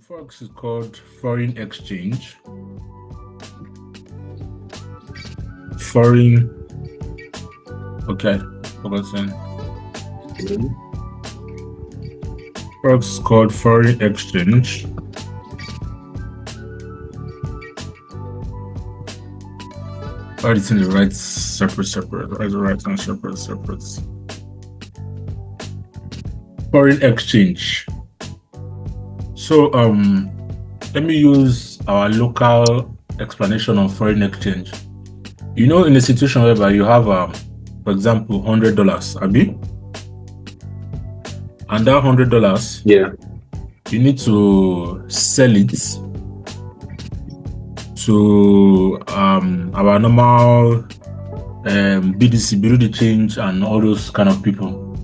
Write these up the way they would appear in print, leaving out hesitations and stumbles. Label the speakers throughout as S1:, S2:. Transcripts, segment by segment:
S1: Forex is called foreign exchange. Foreign, okay, forgotten. Forex is called foreign exchange. It's in the right separate. Right and separate. Foreign exchange. So let me use our local explanation of foreign exchange. You know, in a situation whereby you have for example, $100, Abi, and that $100,
S2: yeah,
S1: you need to sell it to our normal BDC, Bureau de Change, and all those kind of people.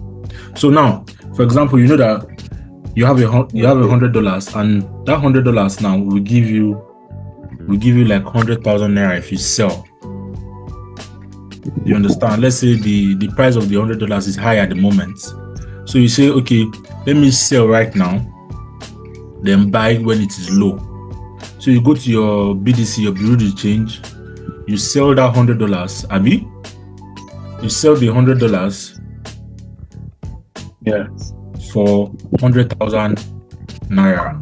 S1: So now, for example, you know that you have $100, and that $100 now will give you like 100,000 naira if you sell. You understand? Let's say the price of the $100 is high at the moment, so you say, okay, let me sell right now, then buy when it is low. So you go to your BDC, your Bureau de Change, you sell that $100, Abi. You sell the $100,
S2: yeah,
S1: for 100,000 naira.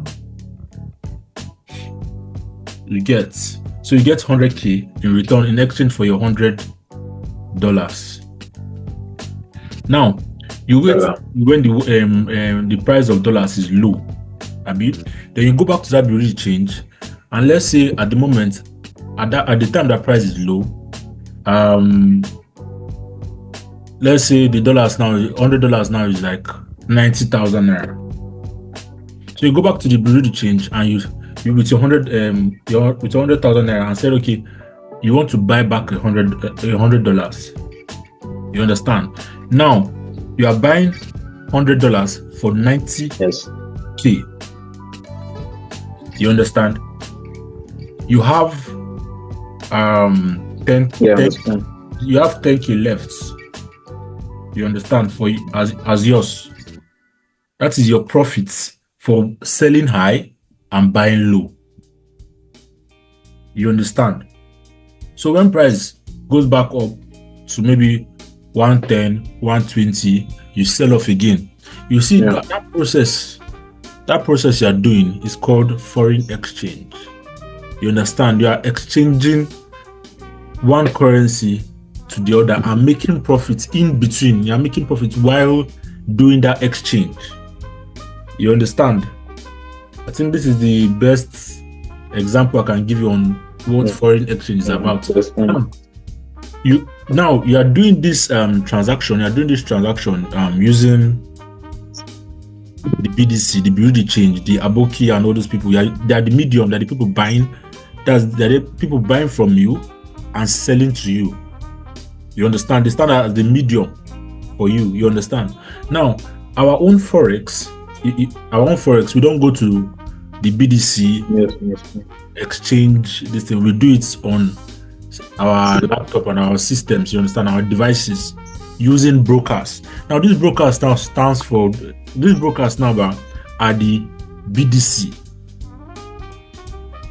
S1: You get 100K in return in exchange for your $100. Now you wait when the price of dollars is low, Abi. Then you go back to that Bureau de Change, and let's say at the moment, at the time that price is low, let's say the $100 now is like 90,000 naira. So you go back to the Bureau de Change, and you with your 100,000 naira, and said, okay, you want to buy back $100. You understand? Now you are buying $100 for 90K. You understand? You have 10K left. You understand? For you as yours. That is your profits for selling high and buying low. You understand? So when price goes back up to maybe 110, 120, you sell off again. You see, that process you are doing is called foreign exchange. You understand? You are exchanging one currency to the other and making profits in between. You are making profits while doing that exchange. You understand? I think this is the best example I can give you on what foreign exchange is about. You are doing this transaction. You are doing this transaction using the BDC, the Bureau de Change, the Aboki, and all those people. They are the medium. They're the people buying. They're the people buying from you and selling to you. You understand? They stand as the medium for you. You understand? Now, our own forex, we don't go to the BDC exchange this thing. We do it on our laptop and our systems. You understand? Our devices using brokers. Now, these brokers now are the BDC.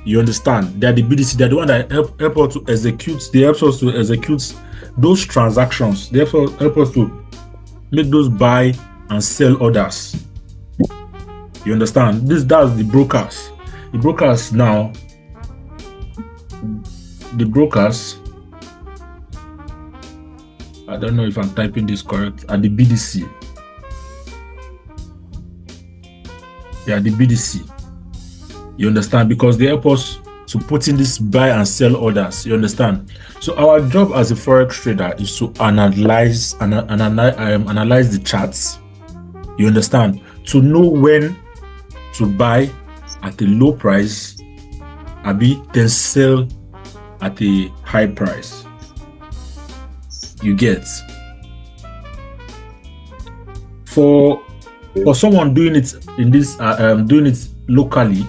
S1: You understand? They are the BDC. They're the one that help us to execute. They help us to execute those transactions. They help us to make those buy and sell orders. You understand? That's the brokers. The brokers now. The brokers. I don't know if I'm typing this correct. Are the BDC. They are the BDC. You understand? Because they help us to put in this buy and sell orders. You understand? So our job as a forex trader is to analyze the charts. You understand? To know when to buy at a low price, then sell at a high price. You get? For someone doing it in this doing it locally.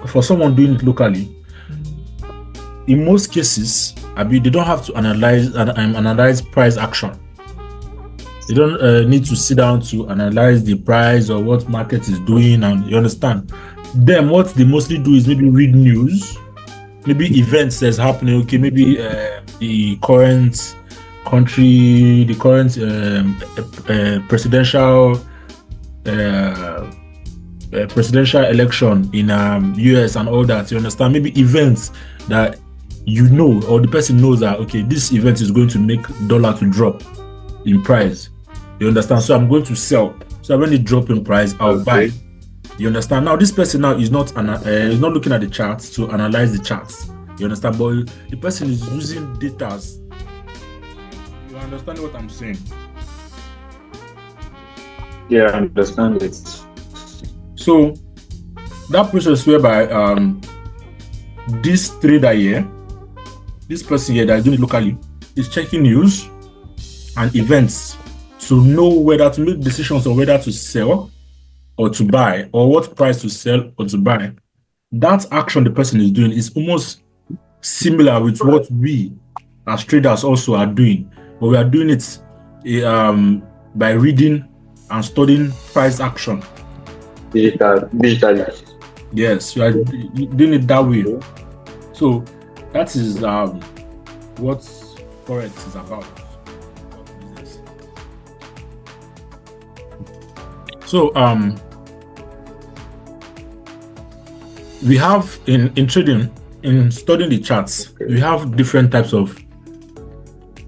S1: For someone doing it locally, in most cases, they don't have to analyze price action. They don't need to sit down to analyze the price or what market is doing, and you understand. Then what they mostly do is maybe read news, maybe events that's happening. Okay, maybe the current country, the current presidential presidential election in US and all that. You understand? Maybe events that you know, or the person knows that okay, this event is going to make dollar to drop in price. You understand? So I'm going to sell. So when it drop in price, I'll buy. You understand? Now this person now is not looking at the charts to analyze the charts. You understand? But the person is using data. You understand what I'm saying?
S2: Yeah, I understand it.
S1: So that process whereby this trader here, this person here that is doing it locally, is checking news and events to know whether to make decisions on whether to sell or to buy, or what price to sell or to buy. That action the person is doing is almost similar with what we as traders also are doing, but we are doing it by reading and studying price action.
S2: Digitally.
S1: Yes, you are doing it that way. So that is what Forex is about. So we have in trading, in studying the charts, we have different types of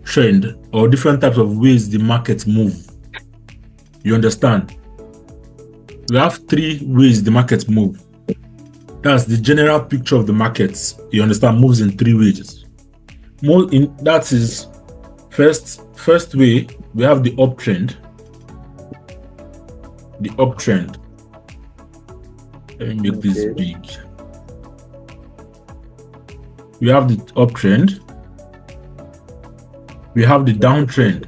S1: trend or different types of ways the market move. You understand? We have 3 ways the markets move. That's the general picture of the markets. You understand? Moves in 3 ways. That is first way, we have the uptrend. The uptrend. Let me make this big. We have the uptrend. We have the downtrend.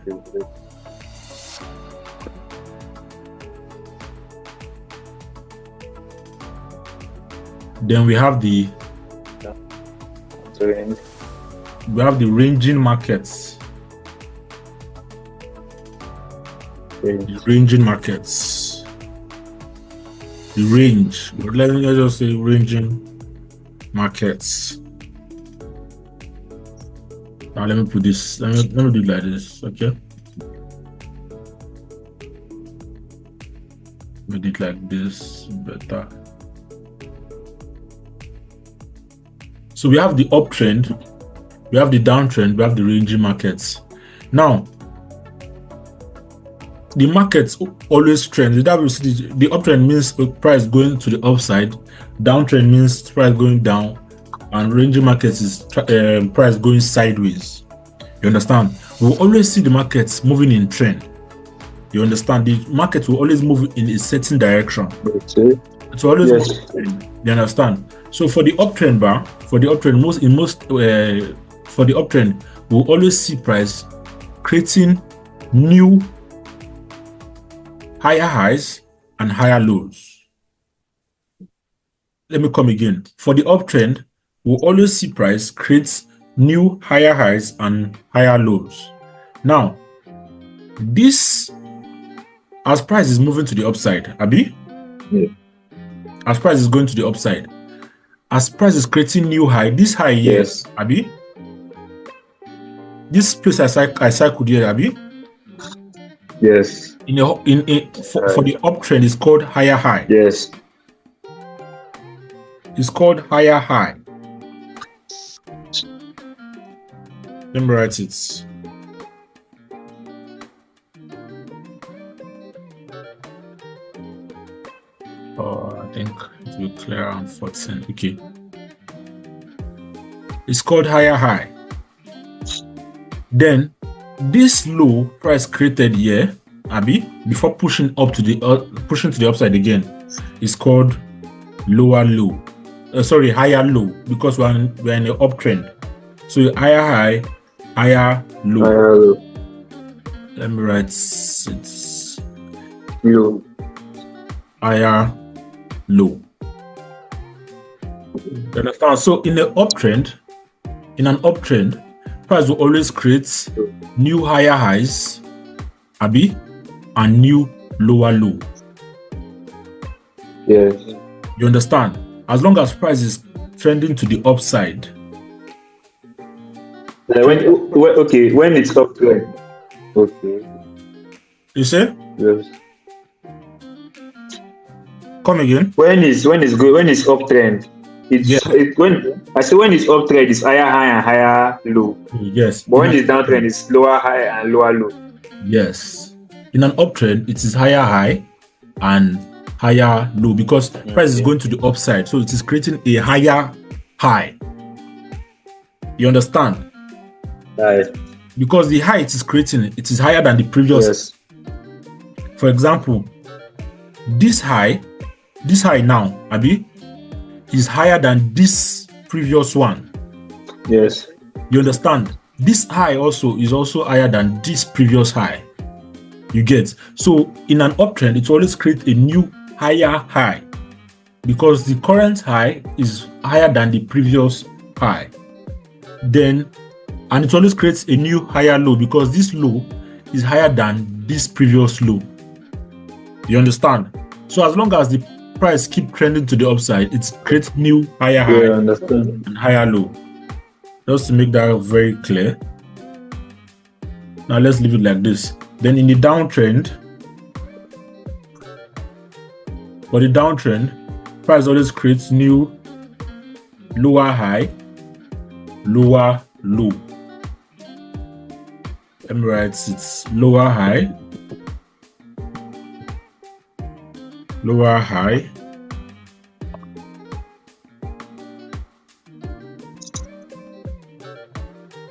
S1: Then we have the ranging markets. The ranging markets. The range. Let me just say ranging markets. Now let me put this. Let me do it like this. Okay. Let me do it like this. Better. So we have the uptrend, we have the downtrend, we have the ranging markets. Now, the markets always trend. The uptrend means price going to the upside, downtrend means price going down, and ranging markets is price going sideways. You understand? We'll always see the markets moving in trend. You understand? The market will always move in a certain direction. It's always move in trend. You understand? So for the uptrend bar, for the uptrend, we'll always see price creating new higher highs and higher lows. Let me come again. For the uptrend, we'll always see price creates new higher highs and higher lows. Now, this as price is moving to the upside, Abi?
S2: Yeah.
S1: As price is going to the upside. As price is creating new high, this high here,
S2: Yes.
S1: Abi, this place I cycled here, Abi,
S2: Yes.
S1: for the uptrend is called higher high.
S2: Yes.
S1: It's called higher high. Let me write it. Oh, I think it will clear around 14. Okay. It's called higher high. Then this low price created here, Abi, before pushing up to the upside again, is called lower low. Higher low, because we're in an uptrend. So higher high, higher low. Let me write it.
S2: Low.
S1: Higher low. You understand? So in an uptrend, price will always create new higher highs Abi, and new lower low.
S2: Yes.
S1: You understand? As long as price is trending to the upside.
S2: Like when it's uptrend. Okay.
S1: You say?
S2: Yes.
S1: Come again?
S2: When it's good, when it's uptrend, when it's uptrend, it's higher high and higher low.
S1: Yes.
S2: But when it's downtrend, it's lower high and lower low.
S1: Yes. In an uptrend, it is higher high and higher low because price is going to the upside, so it is creating a higher high. You understand?
S2: Right.
S1: Because the high it is creating, it is higher than the previous.
S2: Yes.
S1: For example, this high now, Abi, is higher than this previous one.
S2: Yes.
S1: You understand? This high is also higher than this previous high. You get? So in an uptrend, it always creates a new higher high because the current high is higher than the previous high. And it always creates a new higher low because this low is higher than this previous low. You understand? So as long as the price keep trending to the upside, it creates new higher high
S2: understand.
S1: And higher low. Just to make that very clear. Now let's leave it like this. Then in the downtrend, for the downtrend, price always creates new lower high, lower low. Let me write it's lower high, lower high,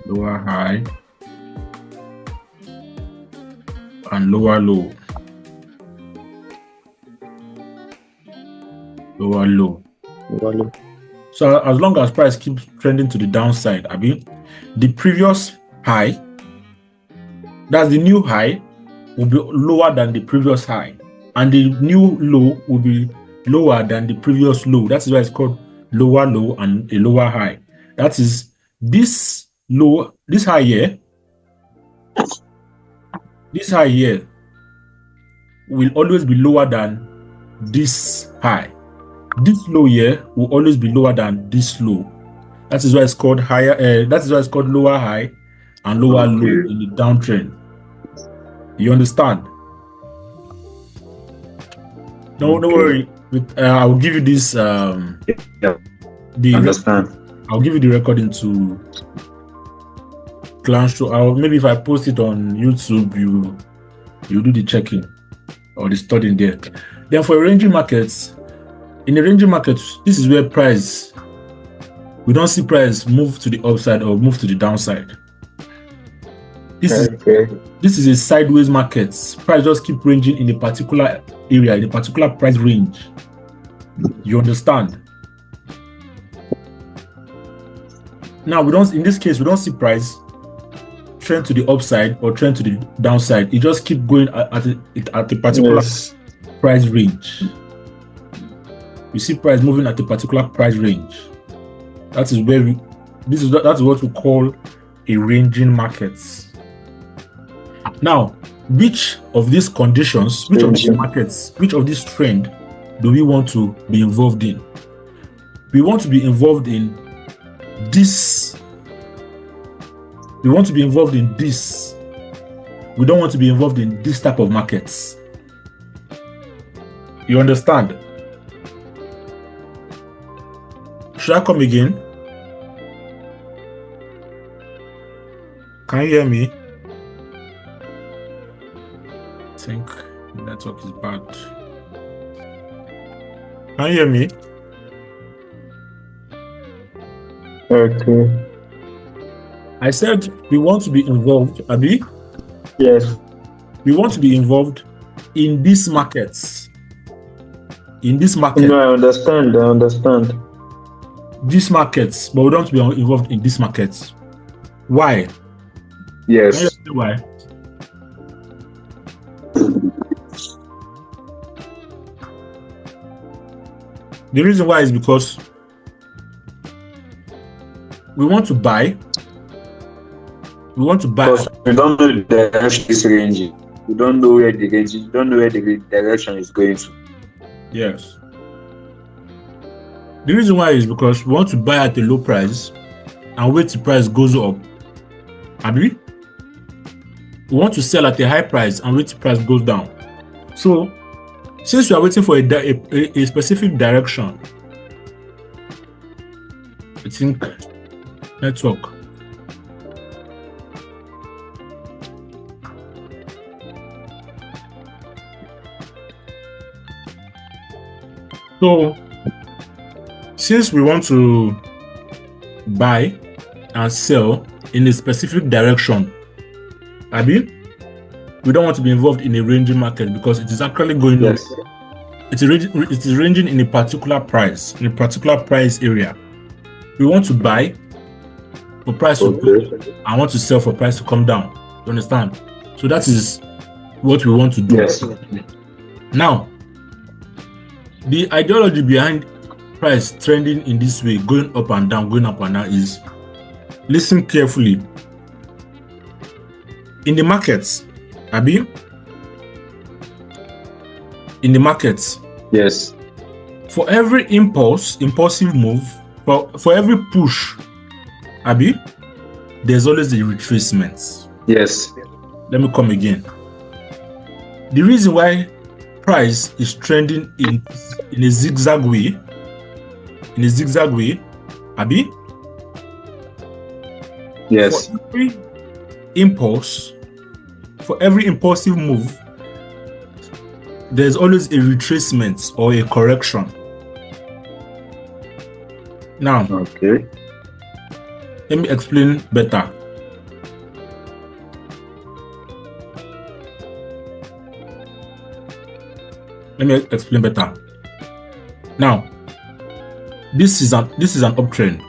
S1: lower high, and lower low. Lower low. So as long as price keeps trending to the downside, Abi, the previous high, that's the new high, will be lower than the previous high, and the new low will be lower than the previous low. That is why it's called lower low and a lower high. That is this low, this high here will always be lower than this high. This low here will always be lower than this low. That is why it's called higher. That is why it's called lower high and lower low in the downtrend. You understand? No, don't worry. I'll give you this.
S2: Understand.
S1: I'll give you the recording to Clan Show. Maybe if I post it on YouTube, you do the checking or the studying there. Then for ranging markets, in a ranging market, this is where we don't see price move to the upside or move to the downside. This is a sideways market. Price just keep ranging in a particular area, in a particular price range. You understand? Now in this case, we don't see price trend to the upside or trend to the downside. It just keep going at a particular price range. You see price moving at a particular price range. That is where that's what we call a ranging market. Now, which of these conditions, which of these markets, which of this trend do we want to be involved in? We want to be involved in this. We want to be involved in this. We don't want to be involved in this type of markets. You understand? Should I come again? Can you hear me? I think the network is bad. Can you hear me?
S2: Okay.
S1: I said we want to be involved, Abi?
S2: Yes.
S1: We want to be involved in these markets. In this market.
S2: No, I understand.
S1: These markets, but we don't want to be involved in these markets. Why?
S2: Yes.
S1: Can you say why? The reason why is because we want to buy.
S2: Because we don't know the FX range. you don't know where the range, you don't know where the direction is going to.
S1: Yes. The reason why is because we want to buy at a low price and wait till price goes up. Abi? We want to sell at a high price and wait till price goes down. So, since we are waiting for a specific direction, I think network. So, since we want to buy and sell in a specific direction, Abi, we don't want to be involved in a ranging market because it is actually going up. It is ranging in a particular price, in a particular price area. We want to buy for price to go up. I want to sell for price to come down. You understand? So that is what we want to do.
S2: Yes.
S1: Now, the ideology behind price trending in this way, going up and down is, listen carefully. In the markets, Abi, in the markets,
S2: yes,
S1: for every impulsive move, for every push, Abi, there's always a retracement.
S2: Yes.
S1: Let me come again. The reason why price is trending in a zigzag way, Abi,
S2: yes,
S1: for every impulsive move, there's always a retracement or a correction. Now,
S2: okay,
S1: let me explain better. Now, this is an uptrend.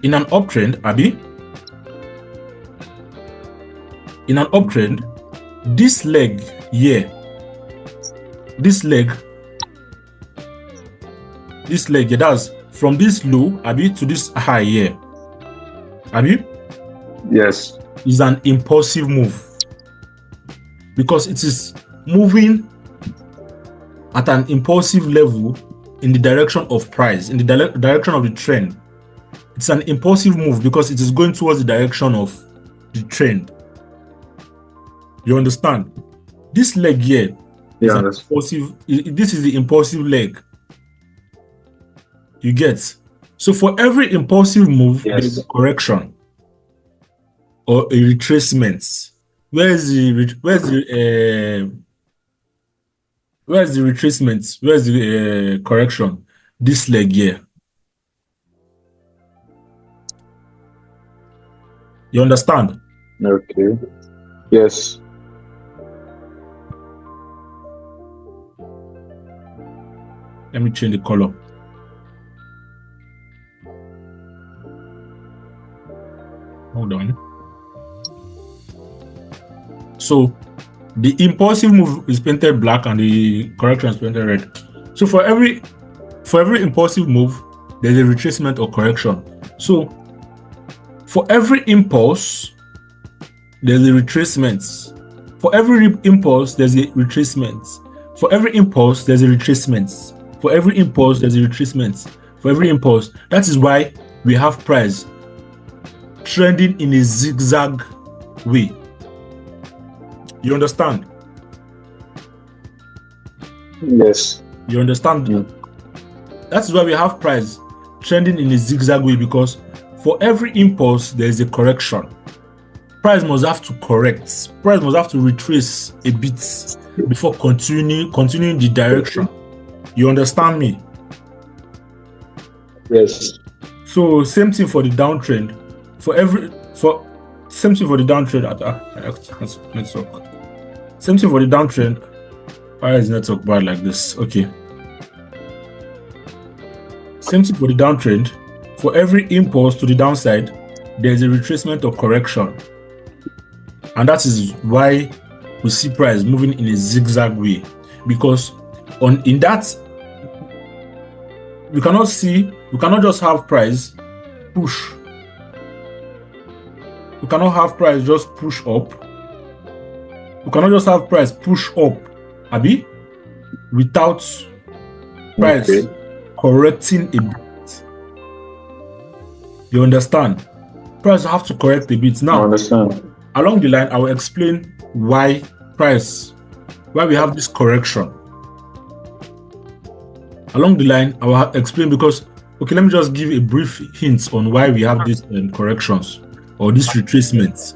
S1: In an uptrend, Abi, this leg here, that's from this low, Abi, to this high here, Abi,
S2: yes,
S1: is an impulsive move because it is moving at an impulsive level in the direction of price, in the direction of the trend. It's an impulsive move because it is going towards the direction of the trend. You understand? This leg here is an impulsive. This is the impulsive leg. You get? So for every impulsive move, there is a correction or a retracement. Where's the retracement? Where's the correction? This leg here. You understand?
S2: Okay. Yes.
S1: Let me change the color. Hold on. So the impulsive move is painted black and the correction is painted red. So for every impulsive move, there's a retracement or correction. So for every impulse, there's a retracement. For every impulse, there's a retracement. For every impulse, there's a retracement. For every impulse, there's a retracement. For every impulse. That is why we have price trending in a zigzag way. You understand?
S2: Yes.
S1: You understand?
S2: Yeah.
S1: That is why we have price trending in a zigzag way, because for every impulse, there is a correction. Price must have to correct. Price must have to retrace a bit before continuing the direction. You understand me?
S2: Yes.
S1: So same thing for the downtrend. Same thing for the downtrend at network. Same thing for the downtrend. Why is network bad like this? Okay. Same thing for the downtrend. For every impulse to the downside, there is a retracement or correction. And that is why we see price moving in a zigzag way. Because in that, we cannot just have price push We cannot have price just push up. We cannot just have price push up, Abi, without price correcting a bit. You understand? Price have to correct a bit. Now,
S2: I understand.
S1: Along the line, I will explain why we have this correction. Along the line, I will explain because, okay, let me just give a brief hint on why we have these corrections or these retracements.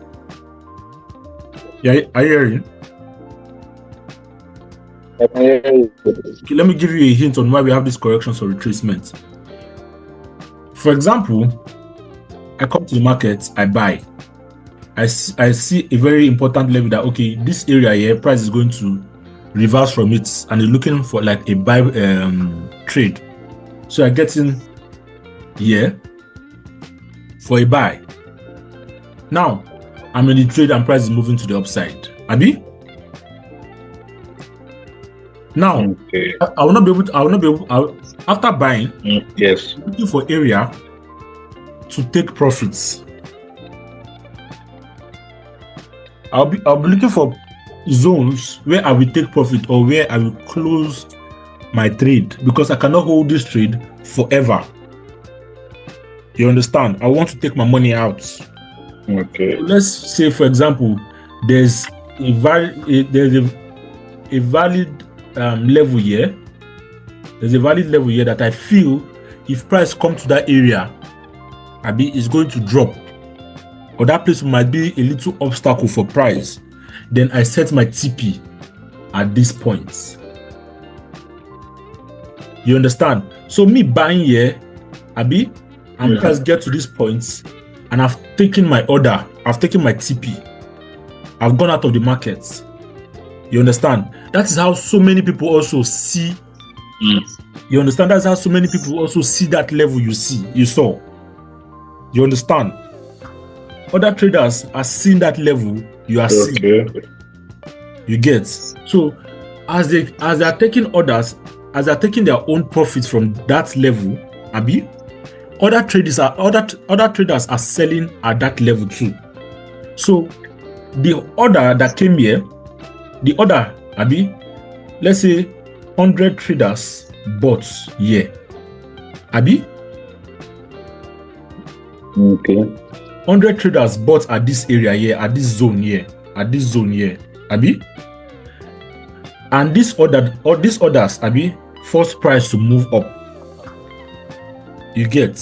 S1: Yeah, are you hearing? Okay, let me give you a hint on why we have these corrections or retracements. For example, I come to the market, I buy. I see a very important level that, okay, this area here, price is going to reverse from it and is looking for like a buy trade. So I get in here for a buy. Now, I'm in the trade and price is moving to the upside. Abi? Now, I will not be able to, after buying,
S2: yes,
S1: looking for area to take profits. I'll be looking for zones where I will take profit or where I will close my trade because I cannot hold this trade forever. You understand? I want to take my money out.
S2: Okay.
S1: Let's say, for example, there's a valid level here. There's a valid level here that I feel if price comes to that area, it's going to drop. Or that place might be a little obstacle for price, then I set my TP at this point. You understand? So me buying here, and price get to this point, and I've taken my order, I've taken my TP, I've gone out of the market. You understand? That is how so many people also see. You understand? That's how so many people also see that level you saw. You understand? Other traders are seeing that level you are seeing. You get? So as they are taking orders, as they are taking their own profits from that level, other traders are selling at that level too. So the order that came here, let's say 100 traders bought here.
S2: Okay.
S1: 100 traders bought at this area here, at this zone here, and these orders, force price to move up. You get?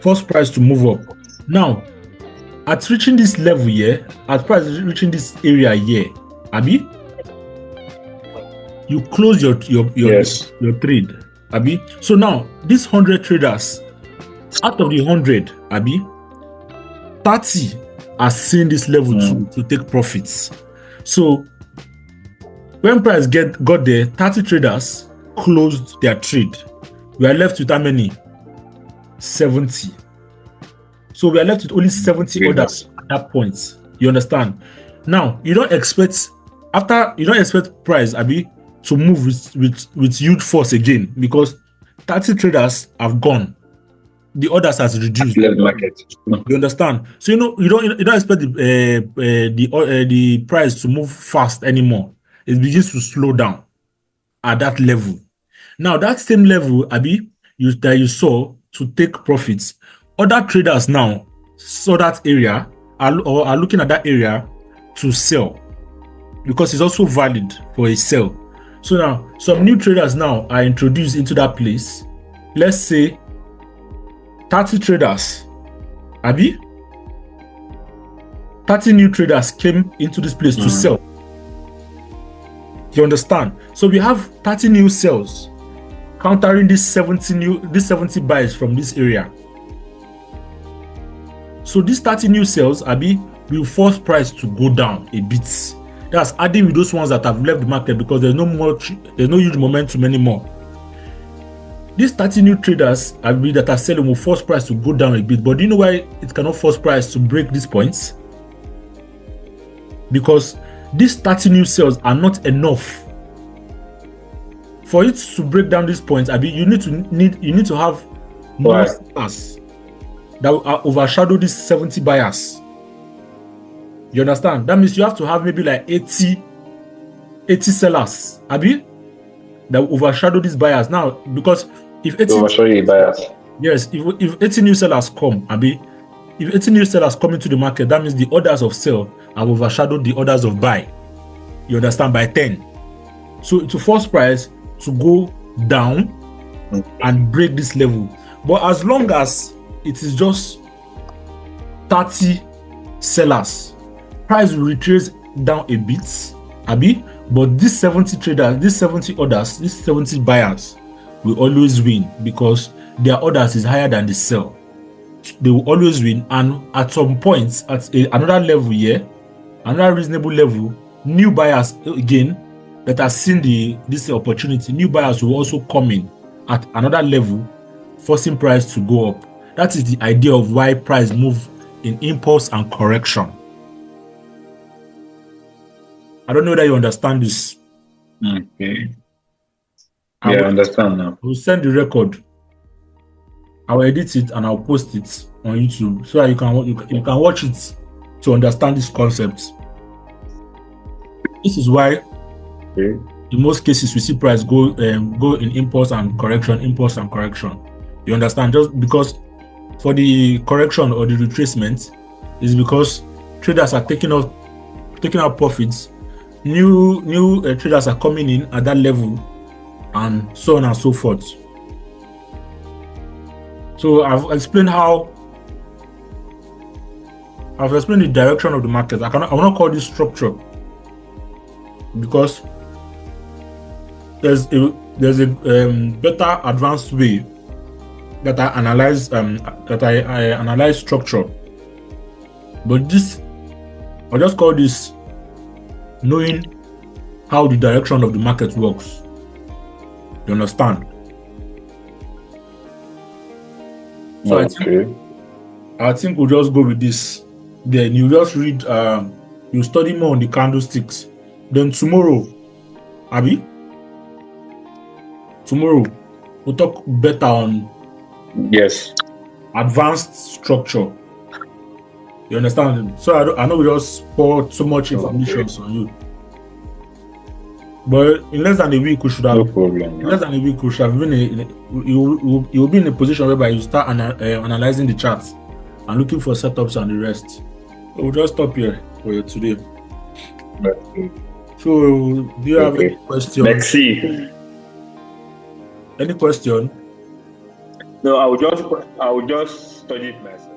S1: Force price to move up. Now, at reaching this level here, at price reaching this area here, you close your trade. So now, these 100 traders, out of the 100, 30 are seeing this level to take profits. So when price got there, 30 traders closed their trade. We are left with how many? 70. So we are left with only 70 orders at that point. You understand? Now you don't expect price to move with huge force again because 30 traders have gone. The orders has reduced.
S2: Market.
S1: You understand? So you don't expect the price to move fast anymore. It begins to slow down at that level. Now that same level, that you saw to take profits, other traders now saw that area are looking at that area to sell because it's also valid for a sell. So now some new traders now are introduced into that place. Let's say 30 traders, 30 new traders came into this place to sell. You understand? So we have 30 new sales countering these 70 buys from this area. So these 30 new sales, will force price to go down a bit. That's adding with those ones that have left the market because there's no huge momentum anymore. These 30 new traders that are selling will force price to go down a bit. But do you know why it cannot force price to break these points? Because these 30 new sales are not enough. For it to break down these points, you need to have more sellers that will overshadow these 70 buyers. You understand? That means you have to have maybe like 80 sellers, Abi, that will overshadow these buyers. Now, because if 80
S2: overshadow the buyers.
S1: Yes, if 80 new sellers come, Abi, if 80 new sellers come into the market, that means the orders of sell have overshadowed the orders of buy. You understand? By 10. So to force price to go down and break this level. But as long as it is just 30 sellers, price will retrace down a bit, Abi. But these 70 traders, these 70 orders, these 70 buyers will always win because their orders is higher than the sell. They will always win, and at some point, at another level here, another reasonable level, new buyers again that have seen this opportunity, new buyers will also come in at another level, forcing price to go up. That is the idea of why price move in impulse and correction. I don't know that you understand this.
S2: Okay. I understand now.
S1: I will send the record. I'll edit it and I'll post it on YouTube so that you can watch it to understand this concept. This is why, in most cases, we see price go in impulse and correction, impulse and correction. You understand? Just because for the correction or the retracement is because traders are taking out profits. New traders are coming in at that level, and so on and so forth. So I've explained the direction of the market. I will not call this structure because there's a better advanced way that I analyze I analyze structure. But this, I'll just call this knowing how the direction of the market works. You understand? So I think we'll just go with this. Then you just read, you study more on the candlesticks. Then tomorrow, Abi, we'll talk better on advanced structure. You understand? So I know we just pour so much information on you. But in less than a week, we should have. In less than a week, we should have been. You'll be in a position whereby you start analyzing the charts and looking for setups and the rest. So we'll just stop here for you today. So, do you have any question?
S2: Let's see.
S1: Any question?
S2: No, I will just study it myself.